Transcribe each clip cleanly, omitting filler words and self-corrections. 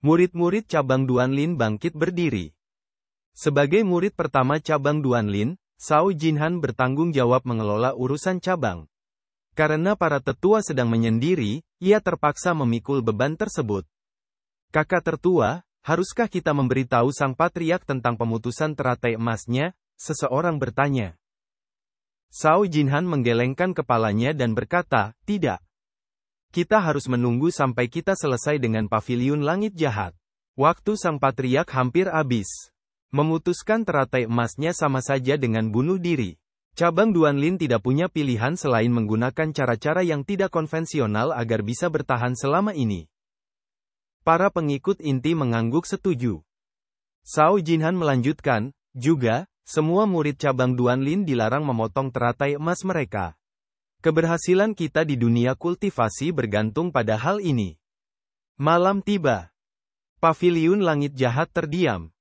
Murid-murid cabang Duanlin bangkit berdiri. Sebagai murid pertama cabang Duanlin, Zhao Jinhan bertanggung jawab mengelola urusan cabang. Karena para tetua sedang menyendiri, ia terpaksa memikul beban tersebut. Kakak tertua, haruskah kita memberitahu sang patriark tentang pemutusan teratai emasnya? Seseorang bertanya. Zhao Jinhan menggelengkan kepalanya dan berkata, tidak. Kita harus menunggu sampai kita selesai dengan paviliun langit jahat. Waktu sang patriark hampir habis. Memutuskan teratai emasnya sama saja dengan bunuh diri. Cabang Duanlin tidak punya pilihan selain menggunakan cara-cara yang tidak konvensional agar bisa bertahan selama ini. Para pengikut inti mengangguk setuju. Zhao Jinhan melanjutkan, juga, semua murid cabang Duanlin dilarang memotong teratai emas mereka. Keberhasilan kita di dunia kultivasi bergantung pada hal ini. Malam tiba. Paviliun langit jahat terdiam.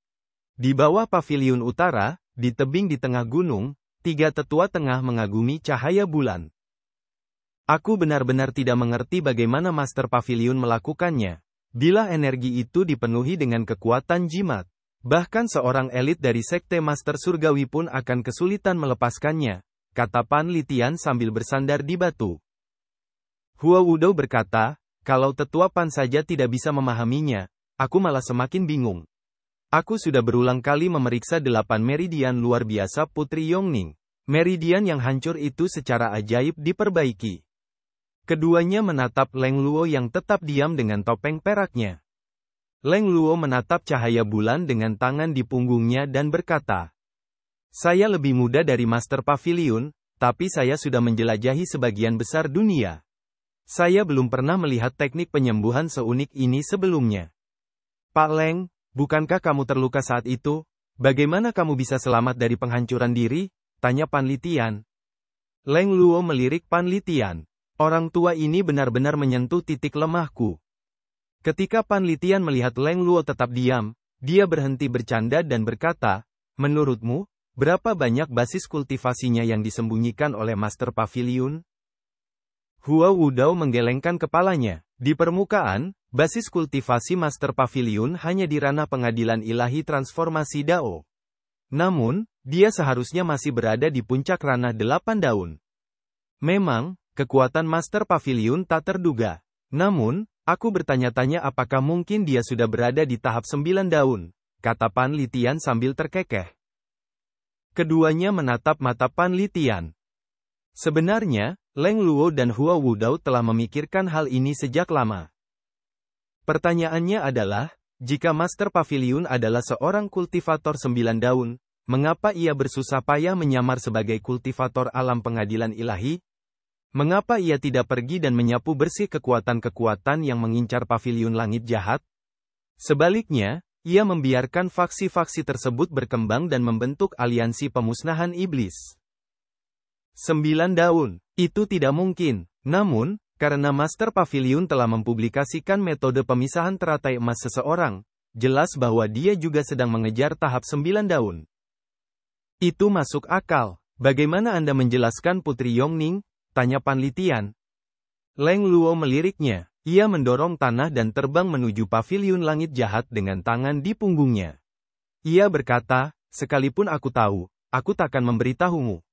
Di bawah paviliun utara, di tebing di tengah gunung, tiga tetua tengah mengagumi cahaya bulan. Aku benar-benar tidak mengerti bagaimana Master Paviliun melakukannya. Bila energi itu dipenuhi dengan kekuatan jimat, bahkan seorang elit dari Sekte Master Surgawi pun akan kesulitan melepaskannya, kata Pan Litian sambil bersandar di batu. Hua Wudou berkata, kalau tetua Pan saja tidak bisa memahaminya, aku malah semakin bingung. Aku sudah berulang kali memeriksa 8 meridian luar biasa Putri Yongning. Meridian yang hancur itu secara ajaib diperbaiki. Keduanya menatap Leng Luo yang tetap diam dengan topeng peraknya. Leng Luo menatap cahaya bulan dengan tangan di punggungnya dan berkata, saya lebih muda dari Master Paviliun, tapi saya sudah menjelajahi sebagian besar dunia. Saya belum pernah melihat teknik penyembuhan seunik ini sebelumnya. Pak Leng, bukankah kamu terluka saat itu? Bagaimana kamu bisa selamat dari penghancuran diri? Tanya Pan Litian. Leng Luo melirik Pan Litian. Orang tua ini benar-benar menyentuh titik lemahku. Ketika Pan Litian melihat Leng Luo tetap diam, dia berhenti bercanda dan berkata, menurutmu, berapa banyak basis kultivasinya yang disembunyikan oleh Master Paviliun? Hua Wudou menggelengkan kepalanya. Di permukaan, basis kultivasi Master Paviliun hanya di ranah pengadilan ilahi transformasi Dao. Namun, dia seharusnya masih berada di puncak ranah 8 daun. Memang, kekuatan Master Paviliun tak terduga. Namun, aku bertanya-tanya apakah mungkin dia sudah berada di tahap 9 daun, kata Pan Litian sambil terkekeh. Keduanya menatap mata Pan Litian. Sebenarnya, Leng Luo dan Hua Wudou telah memikirkan hal ini sejak lama. Pertanyaannya adalah, jika Master Paviliun adalah seorang kultivator 9 daun, mengapa ia bersusah payah menyamar sebagai kultivator alam pengadilan ilahi? Mengapa ia tidak pergi dan menyapu bersih kekuatan-kekuatan yang mengincar paviliun langit jahat? Sebaliknya, ia membiarkan faksi-faksi tersebut berkembang dan membentuk aliansi pemusnahan iblis. 9 daun, itu tidak mungkin. Namun, karena Master Paviliun telah mempublikasikan metode pemisahan teratai emas seseorang, jelas bahwa dia juga sedang mengejar tahap 9 daun. Itu masuk akal. Bagaimana Anda menjelaskan Putri Yongning? Tanya Pan Litian. Leng Luo meliriknya. Ia mendorong tanah dan terbang menuju paviliun langit jahat dengan tangan di punggungnya. Ia berkata, sekalipun aku tahu, aku takkan memberitahumu.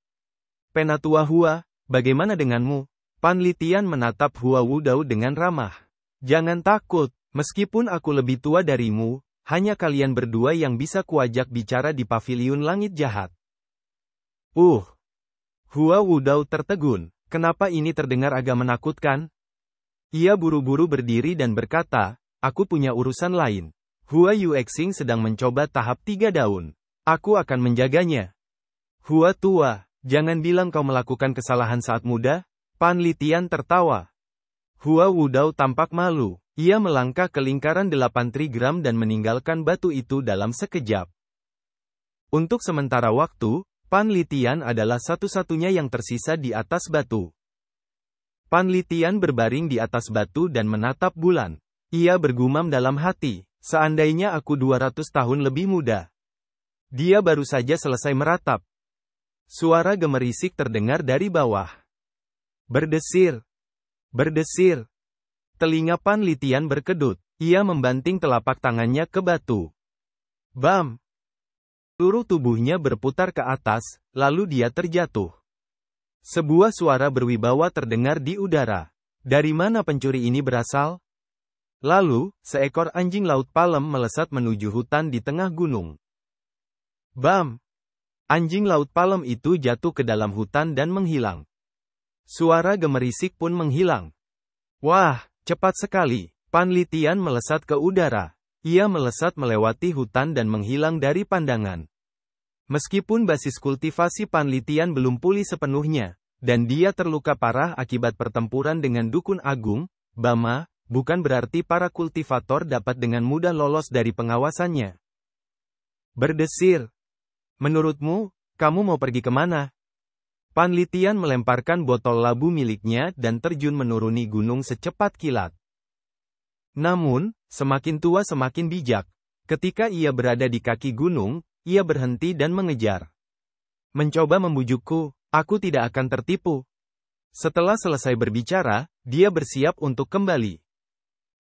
Penatua Hua, bagaimana denganmu? Pan Litian menatap Hua Wudou dengan ramah. Jangan takut, meskipun aku lebih tua darimu, hanya kalian berdua yang bisa kuajak bicara di paviliun langit jahat. Hua Wudou tertegun. Kenapa ini terdengar agak menakutkan? Ia buru-buru berdiri dan berkata, aku punya urusan lain. Hua Yuexing sedang mencoba tahap 3 daun. Aku akan menjaganya. Hua tua. Jangan bilang kau melakukan kesalahan saat muda. Pan Litian tertawa. Hua Wudou tampak malu. Ia melangkah ke lingkaran 8 trigram dan meninggalkan batu itu dalam sekejap. Untuk sementara waktu, Pan Litian adalah satu-satunya yang tersisa di atas batu. Pan Litian berbaring di atas batu dan menatap bulan. Ia bergumam dalam hati, seandainya aku 200 tahun lebih muda. Dia baru saja selesai meratap. Suara gemerisik terdengar dari bawah. Berdesir. Berdesir. Telinga Pan Litian berkedut. Ia membanting telapak tangannya ke batu. Bam! Seluruh tubuhnya berputar ke atas, lalu dia terjatuh. Sebuah suara berwibawa terdengar di udara. Dari mana pencuri ini berasal? Lalu, seekor anjing laut palem melesat menuju hutan di tengah gunung. Bam! Anjing laut palem itu jatuh ke dalam hutan dan menghilang. Suara gemerisik pun menghilang. Wah, cepat sekali. Panlitian melesat ke udara. Ia melesat melewati hutan dan menghilang dari pandangan. Meskipun basis kultivasi Panlitian belum pulih sepenuhnya, dan dia terluka parah akibat pertempuran dengan dukun agung, Bama, bukan berarti para kultivator dapat dengan mudah lolos dari pengawasannya. Berdesir. Menurutmu, kamu mau pergi kemana? Panlitian melemparkan botol labu miliknya dan terjun menuruni gunung secepat kilat. Namun, semakin tua semakin bijak. Ketika ia berada di kaki gunung, ia berhenti dan mengejar. Mencoba membujukku, aku tidak akan tertipu. Setelah selesai berbicara, dia bersiap untuk kembali.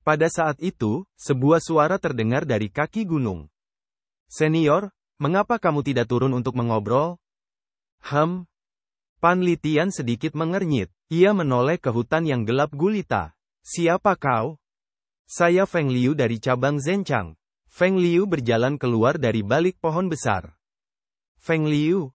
Pada saat itu, sebuah suara terdengar dari kaki gunung. Senior, mengapa kamu tidak turun untuk mengobrol? Panlitian sedikit mengernyit. Ia menoleh ke hutan yang gelap gulita. Siapa kau? Saya Feng Liu dari cabang Zhenchang. Feng Liu berjalan keluar dari balik pohon besar. Feng Liu,